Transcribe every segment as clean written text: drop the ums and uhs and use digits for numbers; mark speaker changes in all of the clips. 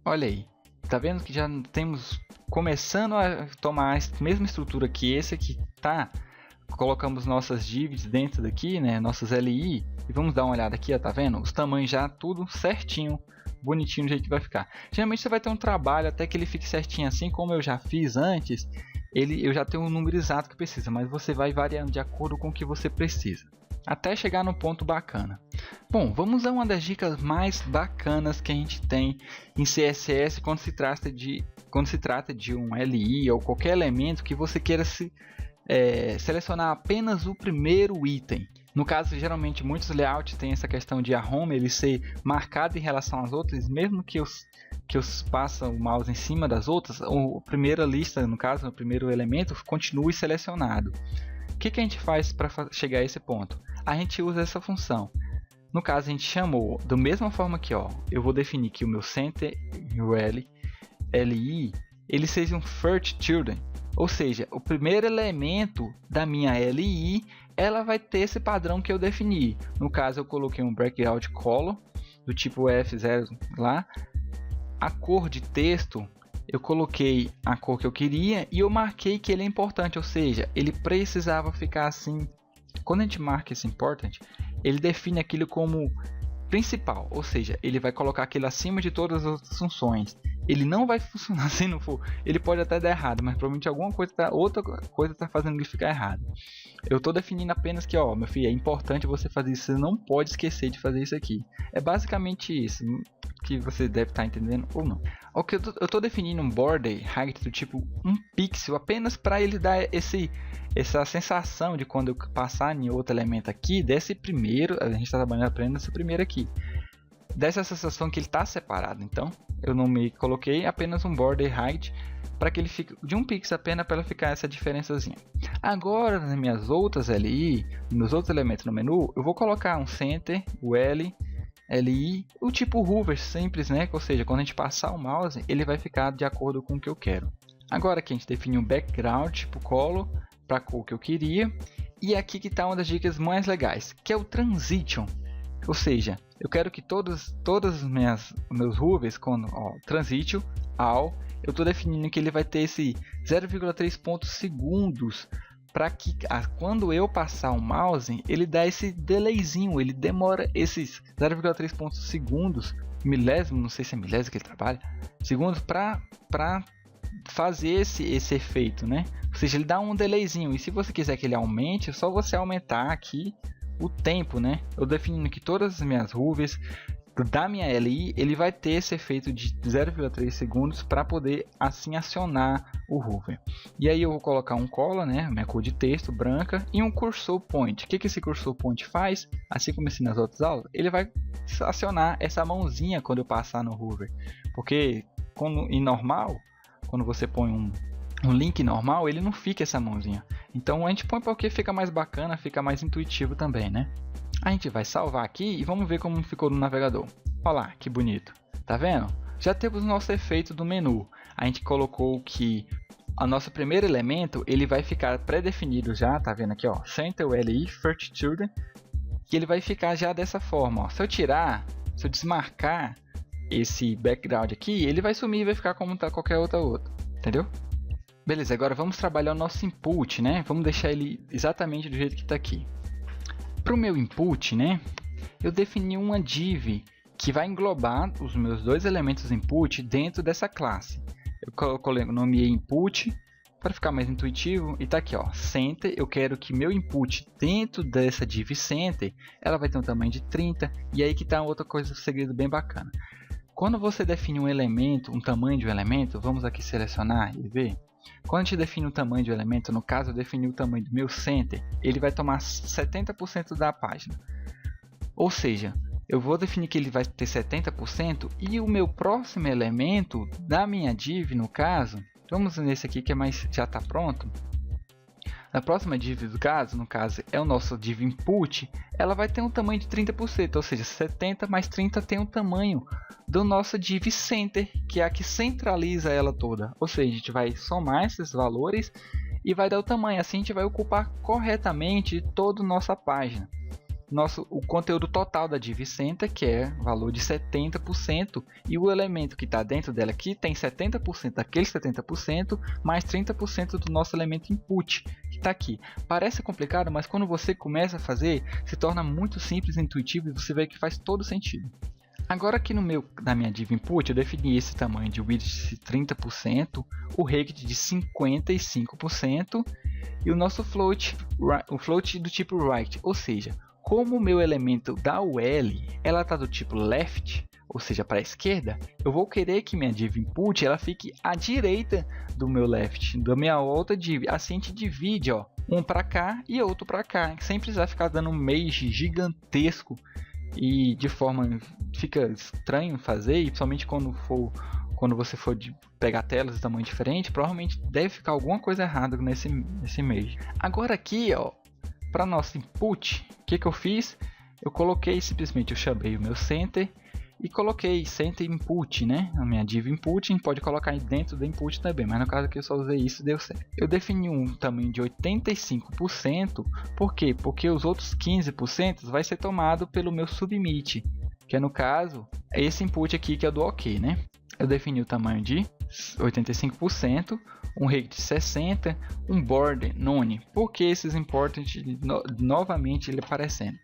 Speaker 1: Olha aí, tá vendo que já temos começando a tomar a mesma estrutura que esse aqui, tá? Colocamos nossas divs dentro daqui, né, nossas LI, e vamos dar uma olhada aqui, ó, tá vendo? Os tamanhos já tudo certinho, bonitinho do jeito que vai ficar. Geralmente você vai ter um trabalho até que ele fique certinho assim, como eu já fiz antes, eu já tenho um número exato que precisa, mas você vai variando de acordo com o que você precisa, até chegar no ponto bacana. Bom, vamos a uma das dicas mais bacanas que a gente tem em CSS quando se trata de um LI ou qualquer elemento que você queira selecionar apenas o primeiro item. No caso, geralmente muitos layouts têm essa questão de a home ele ser marcado em relação às outras, mesmo que eu passe o mouse em cima das outras, a primeira lista, no caso, o primeiro elemento, continue selecionado. O que a gente faz para chegar a esse ponto? A gente usa essa função. No caso, a gente chamou, da mesma forma que eu vou definir que o meu center URL LI, ele seja um first children, ou seja, o primeiro elemento da minha LI, ela vai ter esse padrão que eu defini. No caso, eu coloquei um breakout color do tipo F0 lá. A cor de texto, eu coloquei a cor que eu queria e eu marquei que ele é importante, ou seja, ele precisava ficar assim. Quando a gente marca esse important, ele define aquilo como principal, ou seja, ele vai colocar aquilo acima de todas as outras funções. Ele não vai funcionar se não for. Ele pode até dar errado, mas provavelmente outra coisa está fazendo ele ficar errado. Eu estou definindo apenas que, meu filho, é importante você fazer isso. Você não pode esquecer de fazer isso aqui. É basicamente isso que você deve estar entendendo ou não. Ok, eu estou definindo um border height do tipo 1 pixel apenas para ele dar essa sensação de quando eu passar em outro elemento aqui, desse primeiro, a gente está trabalhando apenas esse primeiro aqui, dessa sensação que ele está separado. Então eu não me coloquei apenas um border height para que ele fique de 1 pixel apenas para ficar essa diferençazinha. Agora nas minhas outras LI, nos outros elementos no menu, eu vou colocar um center, o LI, o tipo hover simples, né? Ou seja, quando a gente passar o mouse, ele vai ficar de acordo com o que eu quero. Agora aqui a gente define um background tipo color para a cor que eu queria, e aqui que está uma das dicas mais legais, que é o transition. Ou seja, eu quero que todos os meus hovers, quando transition ao, eu estou definindo que ele vai ter esse 0,3 pontos segundos, para que quando eu passar o mouse, ele dá esse delayzinho, ele demora esses 0,3 pontos segundos, milésimo, não sei se é milésimo que ele trabalha, segundos para fazer esse efeito, né? Ou seja, ele dá um delayzinho, e se você quiser que ele aumente, é só você aumentar aqui o tempo, né? Eu definindo que todas as minhas hovers da minha LI, ele vai ter esse efeito de 0,3 segundos para poder assim acionar o hover. E aí eu vou colocar um color, né, minha cor de texto branca, e um cursor point. O que esse cursor point faz? Assim como ensinei nas outras aulas, ele vai acionar essa mãozinha quando eu passar no hover. Porque em normal, quando você põe um link normal, ele não fica essa mãozinha. Então a gente põe porque fica mais bacana, fica mais intuitivo também, né? A gente vai salvar aqui e vamos ver como ficou no navegador. Olha lá, que bonito. Tá vendo? Já temos o nosso efeito do menu. A gente colocou que o nosso primeiro elemento, ele vai ficar pré-definido já, tá vendo aqui, Center LI First Children, que ele vai ficar já dessa forma, Se eu desmarcar esse background aqui, ele vai sumir e vai ficar como tá qualquer outra, entendeu? Beleza, agora vamos trabalhar o nosso input, né? Vamos deixar ele exatamente do jeito que está aqui. Para o meu input, né? Eu defini uma div que vai englobar os meus dois elementos input dentro dessa classe. Eu nomeei input para ficar mais intuitivo e tá aqui, center. Eu quero que meu input dentro dessa div center, ela vai ter um tamanho de 30, e aí que tá outra coisa, um segredo bem bacana. Quando você define um elemento, um tamanho de um elemento, vamos aqui selecionar e ver. Quando a gente define o tamanho de um elemento, no caso eu defini o tamanho do meu center, ele vai tomar 70% da página. Ou seja, eu vou definir que ele vai ter 70% e o meu próximo elemento da minha div, no caso, vamos nesse aqui que é já está pronto. Na próxima div do caso, no caso é o nosso div input, ela vai ter um tamanho de 30%, ou seja, 70 mais 30 tem o tamanho do nosso div center, que é a que centraliza ela toda. Ou seja, a gente vai somar esses valores e vai dar o tamanho, assim a gente vai ocupar corretamente toda a nossa página. o conteúdo total da div center, que é o valor de 70%, e o elemento que está dentro dela aqui tem 70% daquele 70%, mais 30% do nosso elemento input, que está aqui. Parece complicado, mas quando você começa a fazer, se torna muito simples e intuitivo, e você vê que faz todo sentido. Agora aqui na minha div input, eu defini esse tamanho de width de 30%, o rect de 55% e o nosso float, o float do tipo right, ou seja, como o meu elemento da UL ela está do tipo left, ou seja, para a esquerda, eu vou querer que minha div input ela fique à direita do meu left, da minha outra div. Assim a gente divide, ó, um para cá e outro para cá, sem precisar ficar dando um mesh gigantesco. E de forma fica estranho fazer, e principalmente quando você for pegar telas de tamanho diferente, provavelmente deve ficar alguma coisa errada nesse mesh. Agora aqui, ó, para nosso input, o que eu fiz? Eu coloquei simplesmente, eu chamei o meu center e coloquei center input, né? A minha div input, a gente pode colocar dentro do input também, mas no caso aqui eu só usei isso e deu certo. Eu defini um tamanho de 85%, por quê? Porque os outros 15% vai ser tomado pelo meu submit, que é no caso, é esse input aqui que é do OK, né? Eu defini o tamanho de 85%, um rect de 60%, um border none. Por que esses important novamente ele aparecendo?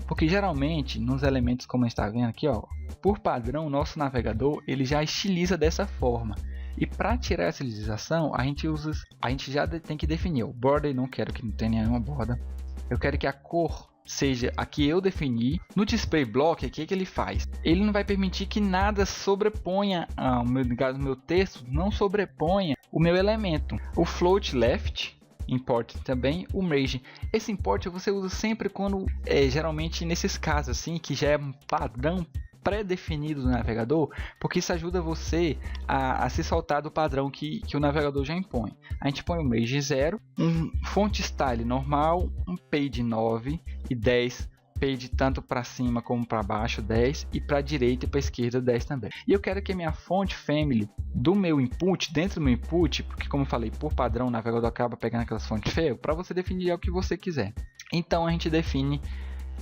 Speaker 1: Porque geralmente nos elementos, como a gente está vendo aqui, ó, por padrão, o nosso navegador ele já estiliza dessa forma. E para tirar essa estilização, a gente já tem que definir. O border não quero que não tenha nenhuma borda. Eu quero que a cor seja a que eu defini. No display block, o que ele faz? Ele não vai permitir que nada sobreponha, no meu texto, não sobreponha o meu elemento. O float left, import também, o margin. Esse import você usa sempre quando, geralmente nesses casos assim, que já é um padrão pré-definido do navegador, porque isso ajuda você a se soltar do padrão que o navegador já impõe. A gente põe o margin 0, um font style normal, um page 9 e 10, page tanto para cima como para baixo 10 e para a direita e para a esquerda 10 também. E eu quero que a minha font family do meu input, dentro do meu input, porque como eu falei, por padrão o navegador acaba pegando aquelas fontes feias, para você definir o que você quiser. Então a gente define,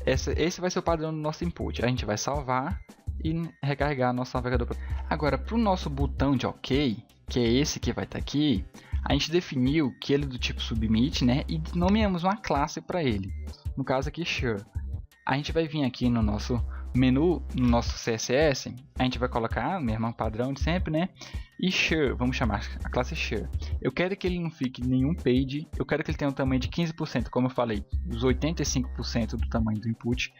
Speaker 1: esse vai ser o padrão do nosso input. A gente vai salvar e recarregar nosso navegador. Agora, para o nosso botão de OK, que é esse que vai estar aqui, a gente definiu que ele é do tipo submit, né? E nomeamos uma classe para ele. No caso aqui, sure. A gente vai vir aqui no nosso menu, no nosso CSS, a gente vai colocar o mesmo padrão de sempre, né? E sure, vamos chamar a classe sure. Eu quero que ele não fique nenhum page, eu quero que ele tenha um tamanho de 15%, como eu falei, os 85% do tamanho do input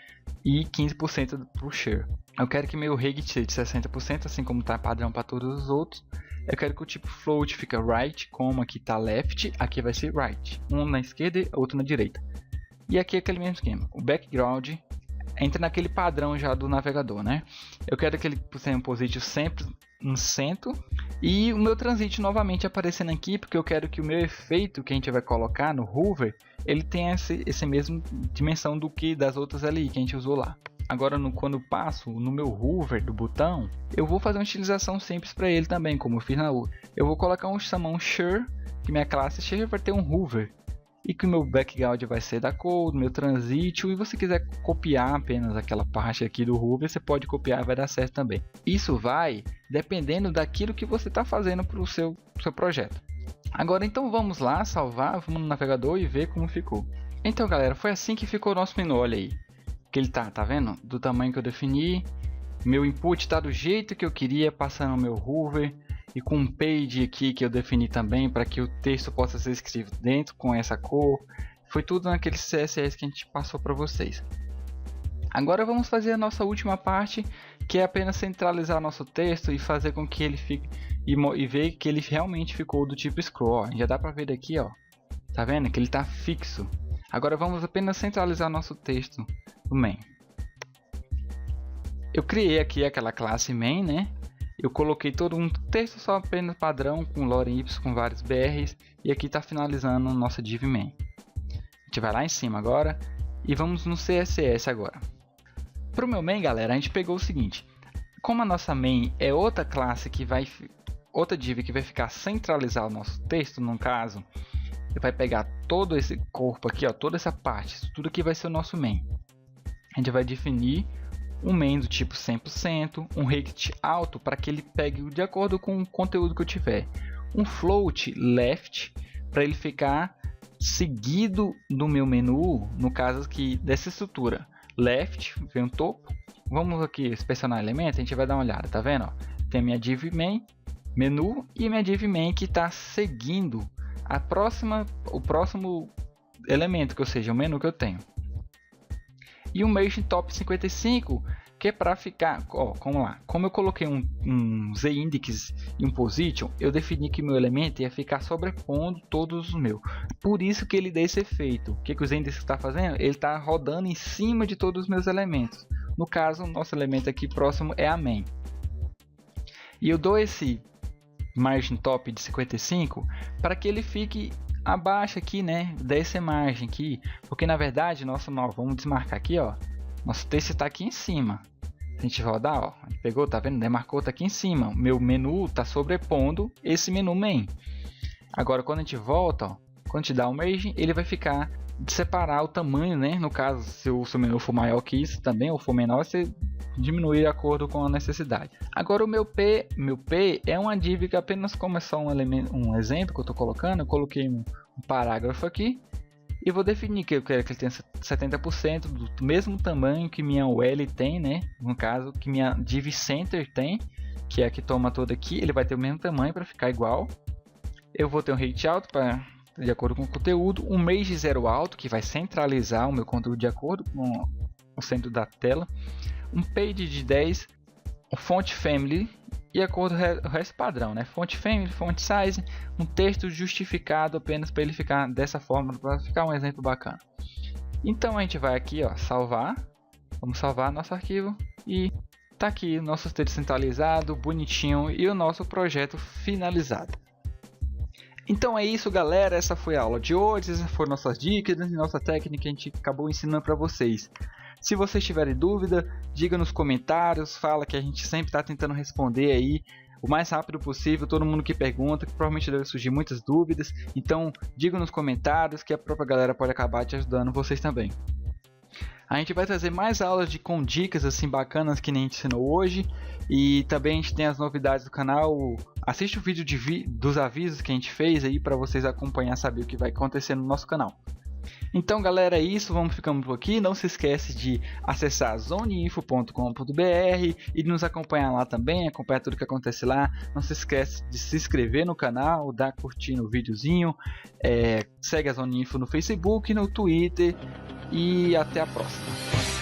Speaker 1: e 15% para o sure. Eu quero que meu rect seja de 60%, assim como está padrão para todos os outros. Eu quero que o tipo float fica right, como aqui está left, aqui vai ser right. Um na esquerda e outro na direita. E aqui é aquele mesmo esquema. O background entra naquele padrão já do navegador, né? Eu quero que ele tenha um positivo sempre no centro. E o meu transit novamente aparecendo aqui, porque eu quero que o meu efeito que a gente vai colocar no hover, ele tenha esse mesmo dimensão do que das outras ali que a gente usou lá. Agora, quando eu passo no meu hover do botão, eu vou fazer uma utilização simples para ele também, como eu fiz na outra. Eu vou colocar um chamão sure, que minha classe sure vai ter um hover. E que o meu background vai ser da cor, do meu transit, e você quiser copiar apenas aquela parte aqui do hover, você pode copiar, vai dar certo também. Isso vai dependendo daquilo que você está fazendo para o seu projeto. Agora então vamos lá, salvar, vamos no navegador e ver como ficou. Então galera, foi assim que ficou o nosso menu, olha aí. Que ele tá vendo? Do tamanho que eu defini, meu input está do jeito que eu queria, passando o meu hover. E com um page aqui que eu defini também para que o texto possa ser escrito dentro com essa cor. Foi tudo naquele CSS que a gente passou para vocês. Agora vamos fazer a nossa última parte, que é apenas centralizar nosso texto e fazer com que ele fique e ver que ele realmente ficou do tipo scroll. Ó, já dá para ver daqui, ó. Tá vendo que ele está fixo. Agora vamos apenas centralizar nosso texto no main. Eu criei aqui aquela classe main, né? Eu coloquei todo um texto só apenas padrão com lorem y com vários BRs e aqui está finalizando nossa div main. A gente vai lá em cima agora e vamos no CSS agora. Para o meu main, galera, a gente pegou o seguinte: como a nossa main é outra classe que vai, outra div que vai ficar centralizar o nosso texto, no caso, vai pegar todo esse corpo aqui, ó, toda essa parte, isso tudo aqui vai ser o nosso main. gente vai definir um main do tipo 100%, um rect alto para que ele pegue de acordo com o conteúdo que eu tiver, um float left para ele ficar seguido do meu menu, no caso aqui dessa estrutura, left vem um topo. Vamos aqui inspecionar elemento, a gente vai dar uma olhada, tá vendo? Ó, tem a minha div main, menu e minha div main que está seguindo o próximo elemento, que ou seja, o menu que eu tenho. E o margin top 55, que é para ficar, ó, como eu coloquei um z-index e um position, eu defini que meu elemento ia ficar sobrepondo todos os meus. Por isso que ele dá esse efeito. O que o z-index está fazendo? Ele está rodando em cima de todos os meus elementos. No caso, o nosso elemento aqui próximo é a main. E eu dou esse margin top de 55 para que ele fique abaixo aqui, né, dessa margem aqui, porque na verdade vamos desmarcar aqui, ó, nosso texto está aqui em cima. Se a gente rodar, ó, pegou, tá vendo, demarcou, tá aqui em cima, meu menu tá sobrepondo esse menu main. Agora quando a gente volta, ó, quando a gente dá o merge, ele vai ficar de separar o tamanho, né, no caso se o seu menu for maior que isso também, ou for menor, você diminui de acordo com a necessidade. Agora o meu P é uma div que apenas como é só um exemplo que eu estou colocando, eu coloquei um parágrafo aqui e vou definir que eu quero que ele tenha 70% do mesmo tamanho que minha UL tem, né? No caso que minha div center tem, que é a que toma toda aqui, ele vai ter o mesmo tamanho para ficar igual. Eu vou ter um rate alto para de acordo com o conteúdo, um margin zero alto que vai centralizar o meu conteúdo de acordo com o centro da tela, um page de 10, um font family e acordo com o resto padrão, né? Font family, font size, um texto justificado apenas para ele ficar dessa forma, para ficar um exemplo bacana. Então a gente vai aqui, ó, salvar, vamos salvar nosso arquivo e tá aqui o nosso texto centralizado, bonitinho e o nosso projeto finalizado. Então é isso, galera, essa foi a aula de hoje, essas foram nossas dicas e nossa técnica que a gente acabou ensinando para vocês. Se vocês tiverem dúvida, diga nos comentários, fala que a gente sempre está tentando responder aí o mais rápido possível, todo mundo que pergunta, que provavelmente deve surgir muitas dúvidas, então diga nos comentários que a própria galera pode acabar te ajudando vocês também. A gente vai trazer mais aulas com dicas assim bacanas que nem a gente ensinou hoje. E também a gente tem as novidades do canal. Assiste o vídeo dos avisos que a gente fez aí para vocês acompanhar, saber o que vai acontecer no nosso canal. Então galera, é isso, vamos ficando por aqui. Não se esquece de acessar zoneinfo.com.br e de nos acompanhar lá também, acompanhar tudo que acontece lá. Não se esquece de se inscrever no canal, dar curtir no videozinho, segue a Zone Info no Facebook, no Twitter e até a próxima.